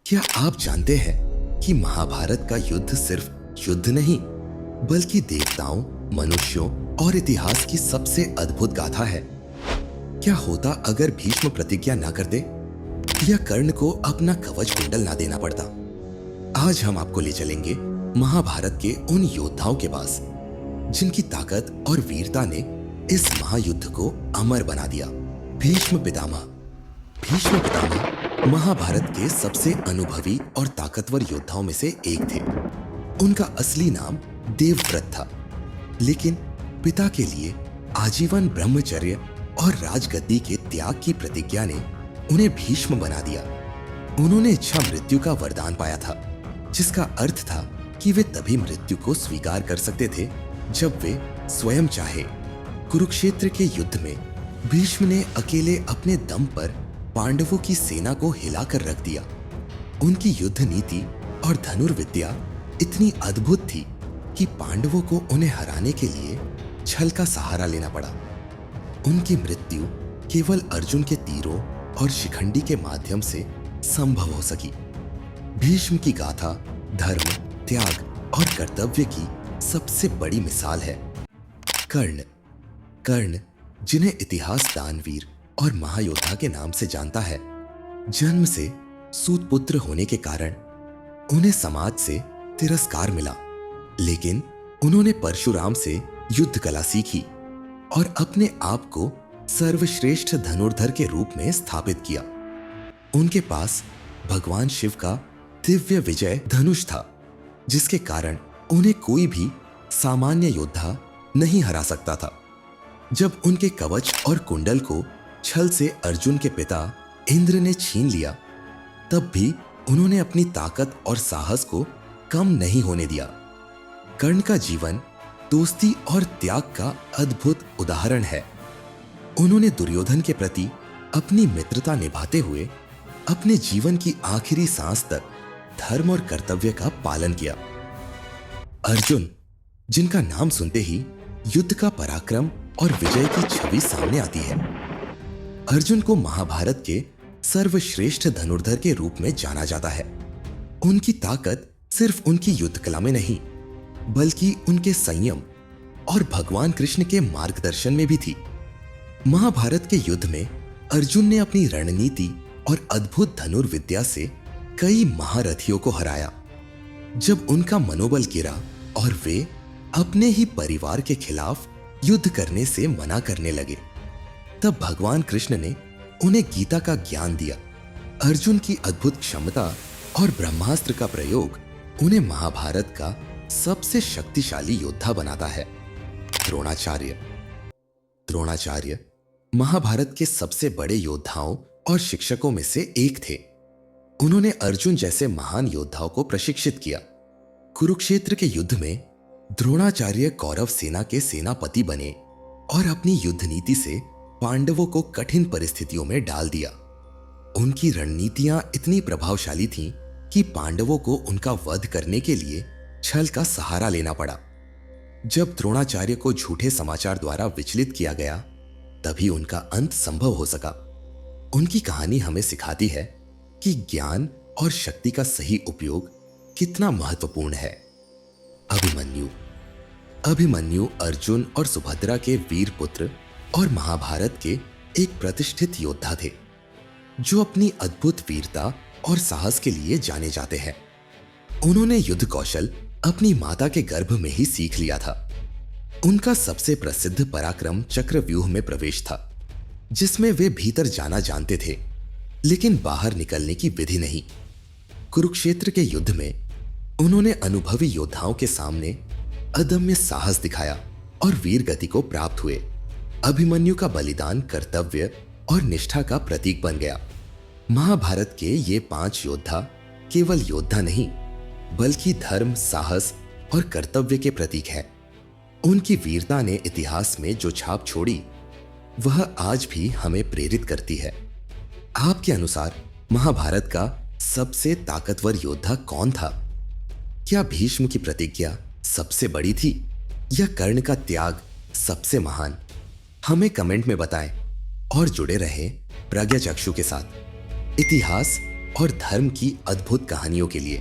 क्या आप जानते हैं कि महाभारत का युद्ध सिर्फ युद्ध नहीं बल्कि देवताओं, मनुष्यों और इतिहास की सबसे अद्भुत गाथा है। क्या होता अगर भीष्म प्रतिज्ञा ना करते या कर्ण को अपना कवच कुंडल ना देना पड़ता? आज हम आपको ले चलेंगे महाभारत के उन योद्धाओं के पास जिनकी ताकत और वीरता ने इस महायुद्ध को अमर बना दिया। भीष्म पितामह महाभारत के सबसे अनुभवी और ताकतवर योद्धाओं में से एक थे। उनका असली नाम देवव्रत था, लेकिन पिता के लिए आजीवन ब्रह्मचर्य और राजगद्दी के त्याग की प्रतिज्ञा ने उन्हें भीष्म बना दिया। उन्होंने इच्छा मृत्यु का वरदान पाया था, जिसका अर्थ था कि वे तभी मृत्यु को स्वीकार कर सकते थे जब वे स्वयं चाहे। कुरुक्षेत्र के युद्ध में भीष्म ने अकेले अपने दम पर पांडवों की सेना को हिलाकर रख दिया। उनकी युद्ध नीति और धनुर्विद्या इतनी अद्भुत थी कि पांडवों को उन्हें हराने के लिए छल का सहारा लेना पड़ा। उनकी मृत्यु केवल अर्जुन के तीरों और शिखंडी के माध्यम से संभव हो सकी। भीष्म की गाथा धर्म, त्याग और कर्तव्य की सबसे बड़ी मिसाल है। कर्ण जिन्हें इतिहास दानवीर और महायोद्धा के नाम से जानता है, जन्म से सूत पुत्र होने के कारण उन्हें समाज से तिरस्कार मिला, लेकिन उन्होंने परशुराम से युद्ध कला सीखी और अपने आप को सर्वश्रेष्ठ धनुर्धर के रूप में स्थापित किया। उनके पास भगवान शिव का दिव्य विजय धनुष था, जिसके कारण उन्हें कोई भी सामान्य योद्धा नहीं हरा सकता था। जब उनके कवच और कुंडल को छल से अर्जुन के पिता इंद्र ने छीन लिया, तब भी उन्होंने अपनी ताकत और साहस को कम नहीं होने दिया। कर्ण का जीवन दोस्ती और त्याग का अद्भुत उदाहरण है। उन्होंने दुर्योधन के प्रति अपनी मित्रता निभाते हुए अपने जीवन की आखिरी सांस तक धर्म और कर्तव्य का पालन किया। अर्जुन, जिनका नाम सुनते ही युद्ध का पराक्रम और विजय की छवि सामने आती है। अर्जुन को महाभारत के सर्वश्रेष्ठ धनुर्धर के रूप में जाना जाता है। उनकी ताकत सिर्फ उनकी युद्ध कला में नहीं, बल्कि उनके संयम और भगवान कृष्ण के मार्गदर्शन में भी थी। महाभारत के युद्ध में अर्जुन ने अपनी रणनीति और अद्भुत धनुर्विद्या से कई महारथियों को हराया। जब उनका मनोबल गिरा और वे अपने ही परिवार के खिलाफ युद्ध करने से मना करने लगे, तब भगवान कृष्ण ने उन्हें गीता का ज्ञान दिया। अर्जुन की अद्भुत क्षमता और ब्रह्मास्त्र का प्रयोग उन्हें महाभारत का सबसे शक्तिशाली योद्धा बनाता है। द्रोणाचार्य महाभारत के सबसे बड़े योद्धाओं और शिक्षकों में से एक थे। उन्होंने अर्जुन जैसे महान योद्धाओं को प्रशिक्षित किया। कुरुक्षेत्र के युद्ध में द्रोणाचार्य कौरव सेना के सेनापति बने और अपनी युद्ध नीति से पांडवों को कठिन परिस्थितियों में डाल दिया। उनकी रणनीतियां इतनी प्रभावशाली थीं कि पांडवों को उनका वध करने के लिए छल का सहारा लेना पड़ा। जब द्रोणाचार्य को झूठे समाचार द्वारा विचलित किया गया, तभी उनका अंत संभव हो सका। उनकी कहानी हमें सिखाती है कि ज्ञान और शक्ति का सही उपयोग कितना महत्वपूर्ण है। अभिमन्यु अर्जुन और सुभद्रा के वीर पुत्र और महाभारत के एक प्रतिष्ठित योद्धा थे, जो अपनी अद्भुत वीरता और साहस के लिए जाने जाते हैं। उन्होंने युद्ध कौशल अपनी माता के गर्भ में ही सीख लिया था। उनका सबसे प्रसिद्ध पराक्रम चक्रव्यूह में प्रवेश था, जिसमें वे भीतर जाना जानते थे, लेकिन बाहर निकलने की विधि नहीं। कुरुक्षेत्र के युद्ध में उन्होंने अनुभवी योद्धाओं के सामने अदम्य साहस दिखाया और वीर गति को प्राप्त हुए। अभिमन्यु का बलिदान कर्तव्य और निष्ठा का प्रतीक बन गया। महाभारत के ये 5 योद्धा केवल योद्धा नहीं, बल्कि धर्म, साहस और कर्तव्य के प्रतीक हैं। उनकी वीरता ने इतिहास में जो छाप छोड़ी, वह आज भी हमें प्रेरित करती है। आपके अनुसार महाभारत का सबसे ताकतवर योद्धा कौन था? क्या भीष्म की प्रतिज्ञा सबसे बड़ी थी या कर्ण का त्याग सबसे महान? हमें कमेंट में बताएं और जुड़े रहें प्रज्ञा चक्षु के साथ। इतिहास और धर्म की अद्भुत कहानियों के लिए।